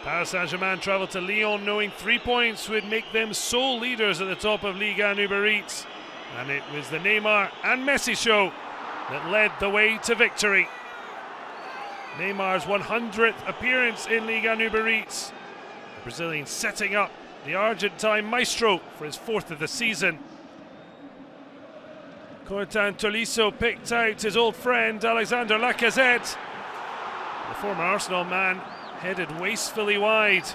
Paris Saint-Germain travelled to Lyon knowing 3 points would make them sole leaders at the top of Ligue 1 Uber Eats. And it was the Neymar and Messi show that led the way to victory. Neymar's 100th appearance in Ligue 1 Uber Eats. The Brazilian setting up the Argentine maestro for his 4th of the season. Corentin Tolisso picked out his old friend Alexandre Lacazette. The former Arsenal man headed wastefully wide.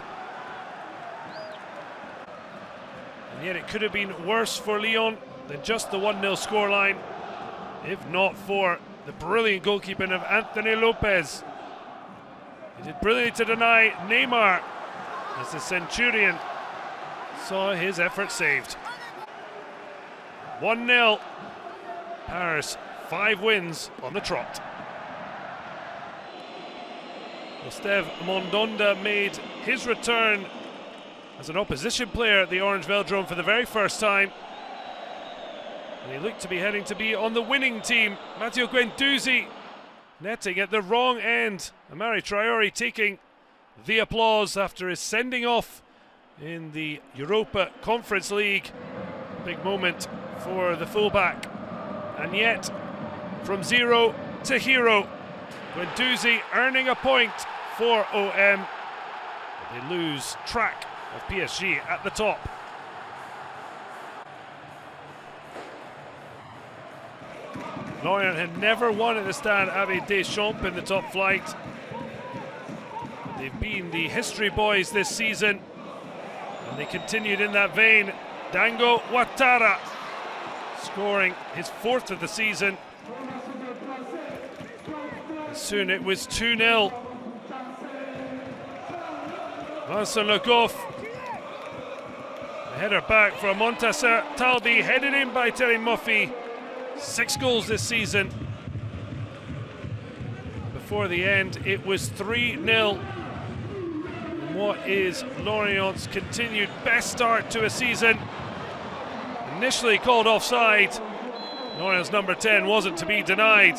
And yet it could have been worse for Lyon than just the 1-0 scoreline, if not for the brilliant goalkeeping of Anthony Lopez. He did brilliantly to deny Neymar as the Centurion saw his effort saved. 1-0. Paris, 5 wins on the trot. Steve Mondonda made his return as an opposition player at the Orange Velodrome for the very first time. And he looked to be heading to be on the winning team. Matteo Guendouzi netting at the wrong end. Amari Traore taking the applause after his sending off in the Europa Conference League. Big moment for the fullback. And yet, from zero to hero, Guendouzi earning a point for OM. They lose track of PSG at the top. Lorient had never won at the Stade Abbé Deschamps in the top flight. They've been the history boys this season, and they continued in that vein. Dango OUATTARA scoring his 4th of the season. And soon it was 2-0. Vincent Le Goff. The header back from Montasser Talbi, headed in by Terem MOFFI. 6 goals this season. Before the end, it was 3-0. What is Lorient's continued best start to a season. Initially called offside. Lorient's number 10 wasn't to be denied.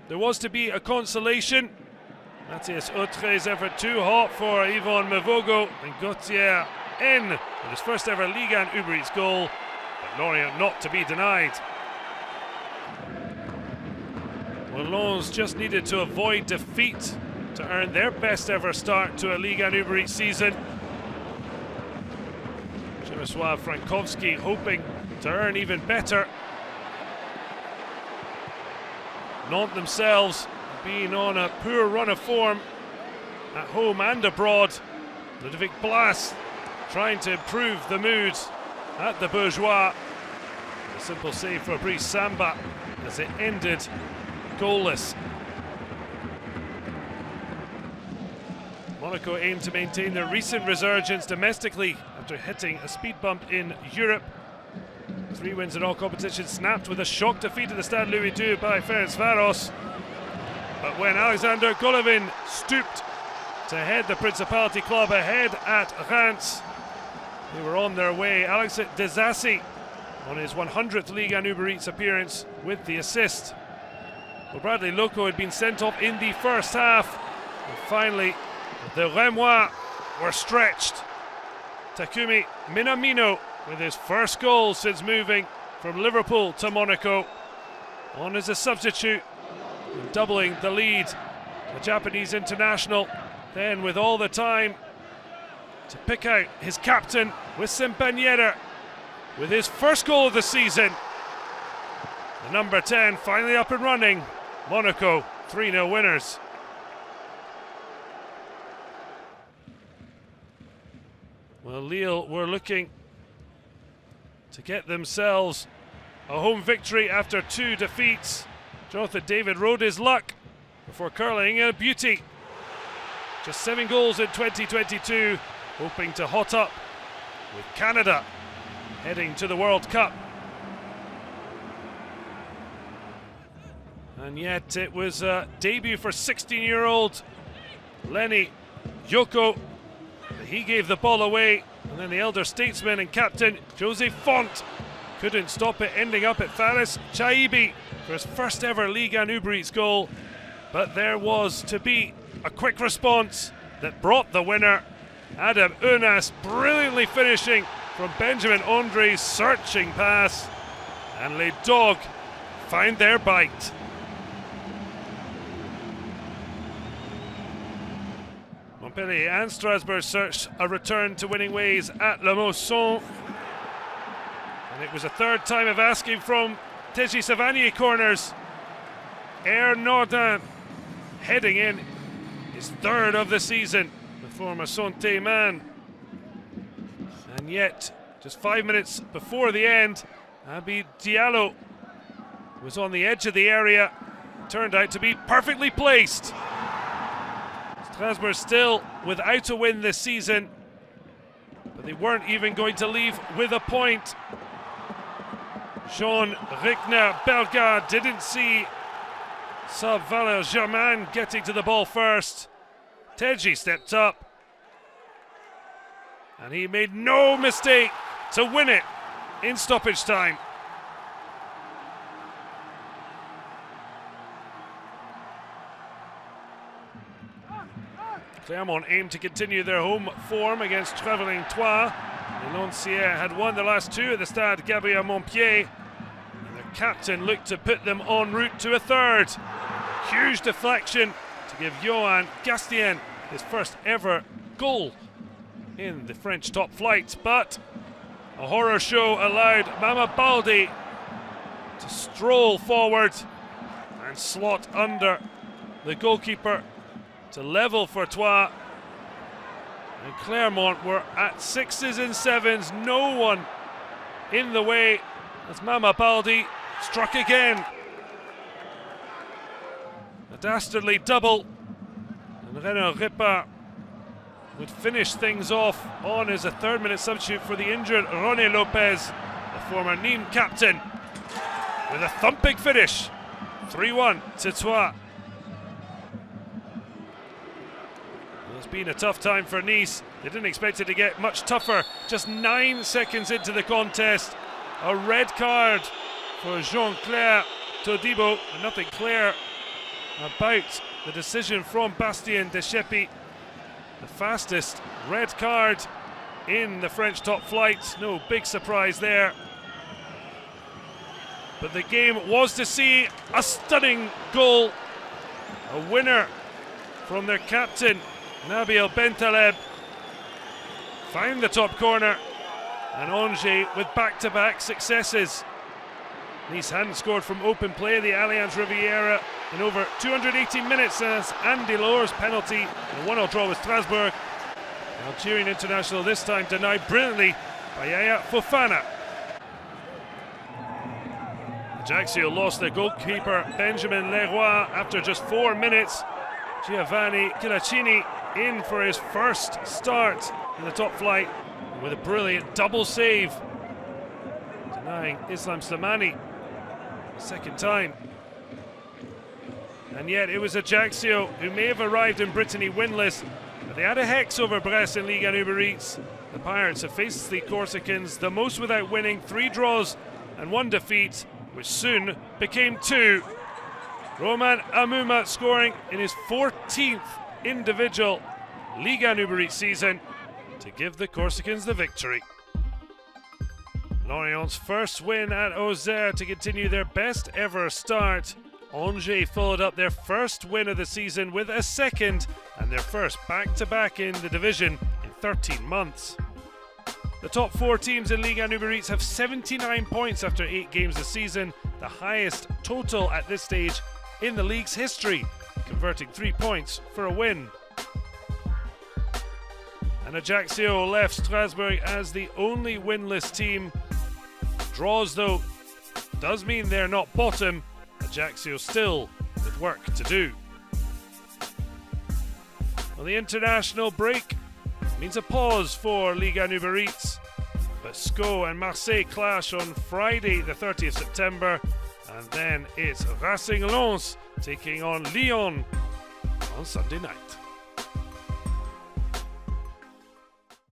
There was to be a consolation. Matthias Autre's effort too hot for Yvon Mavogo, and Gauthier in with his first ever Ligue 1 Uber Eats goal, but Lorient not to be denied. Well, Lens just needed to avoid defeat to earn their best ever start to a Ligue 1 Uber Eats season. Przemysław Frankowski hoping to earn even better. Nantes themselves being on a poor run of form at home and abroad. Ludovic Blas trying to improve the mood at the Bourgeois. A simple save for Brice Samba as it ended goalless. Monaco aim to maintain their recent resurgence domestically after hitting a speed bump in Europe. 3 wins in all competitions, snapped with a shock defeat at the Stade Louis II by Ferencváros. But when Alexander Golovin stooped to head the Principality club ahead at Reims, they were on their way. Alex Desassi on his 100th Ligue 1 Uber Eats appearance with the assist. Well, Bradley Loco had been sent off in the first half. And finally, the Rémois were stretched. Takumi Minamino with his first goal since moving from Liverpool to Monaco. On as a substitute, doubling the lead. The Japanese international then with all the time to pick out his captain with Simpaniera with his first goal of the season. The number 10 finally up and running. Monaco 3-0 winners. Well, Lille were looking to get themselves a home victory after 2 defeats. Jonathan David rode his luck before curling in a beauty. Just 7 goals in 2022, hoping to hot up with Canada heading to the World Cup. And yet it was a debut for 16-year-old Lenny Yoko. He gave the ball away, and then the elder statesman and captain Jose Font couldn't stop it, ending up at Faris Chaibi for his first ever Ligue 1 Uber Eats goal. But there was to be a quick response that brought the winner. Adam Unas brilliantly finishing from Benjamin Andre's searching pass. And Les Dogs find their bite. Montpellier and Strasbourg searched a return to winning ways at La Mosson. And it was a third time of asking from Teji Savanier corners. Air Nordin heading in his third of the season, the former Santé man. And yet, just 5 minutes before the end, Abi Diallo was on the edge of the area, turned out to be perfectly placed. Strasbourg still without a win this season, but they weren't even going to leave with a point. Jean Rickner Bellegarde didn't see SAINT-GERMAIN getting to the ball first. Teji stepped up, and he made no mistake to win it in stoppage time. Clermont aimed to continue their home form against travelling Troyes. The Lanciers had won the last two at the Stade Gabriel Montpied, and their captain looked to put them en route to a third. Huge deflection to give Johan Gastien his first ever goal in the French top flight, but a horror show allowed Mama Baldi to stroll forward and slot under the goalkeeper to level for Troyes. And Clermont were at 6s and 7s, no one in the way as Mama Baldi struck again. A dastardly double, and Renaud Ripper would finish things off on as a third-minute substitute for the injured René Lopez, the former Nîmes captain, with a thumping finish, 3-1 to Troyes. Well, it's been a tough time for Nice. They didn't expect it to get much tougher. Just 9 seconds into the contest, a red card for Jean-Claire Todibo, and nothing clear about the decision from Bastien Descheppi. The fastest red card in the French top flight. No big surprise there. But the game was to see a stunning goal. A winner from their captain, Nabil Bentaleb. Found the top corner. And Angers with back-to-back successes. Nice hadn't scored from open play, the Allianz Riviera, in over 218 minutes as Andy Lore's penalty, a 1-0 draw with Strasbourg. Algerian international this time denied brilliantly by Yaya Fofana. Ajaccio lost their goalkeeper Benjamin Leroy after just 4 minutes. Giovanni Chilaccini in for his first start in the top flight with a brilliant double save, denying Islam Slimani second time. And yet it was Ajaccio who may have arrived in Brittany winless, but they had a hex over Brest in Ligue 1 Uber Eats. The Pirates have faced the Corsicans the most without winning, 3 draws and 1 defeat, which soon became 2. Roman Amuma scoring in his 14th individual Ligue 1 Uber Eats season to give the Corsicans the victory. Lorient's first win at AUXERRE to continue their best ever start. Angers followed up their first win of the season with a second and their first back-to-back in the division in 13 months. The top 4 teams in Ligue 1 Uber Eats have 79 points after 8 games this season, the highest total at this stage in the league's history, converting 3 points for a win. And Ajaccio left Strasbourg as the only winless team. Draws, though, does mean they're not bottom. Ajaccio still with work to do. Well, the international break means a pause for Ligue 1 Uber Eats, but Sceaux and Marseille clash on Friday the 30th September, and then it's Racing Lens taking on Lyon on Sunday night.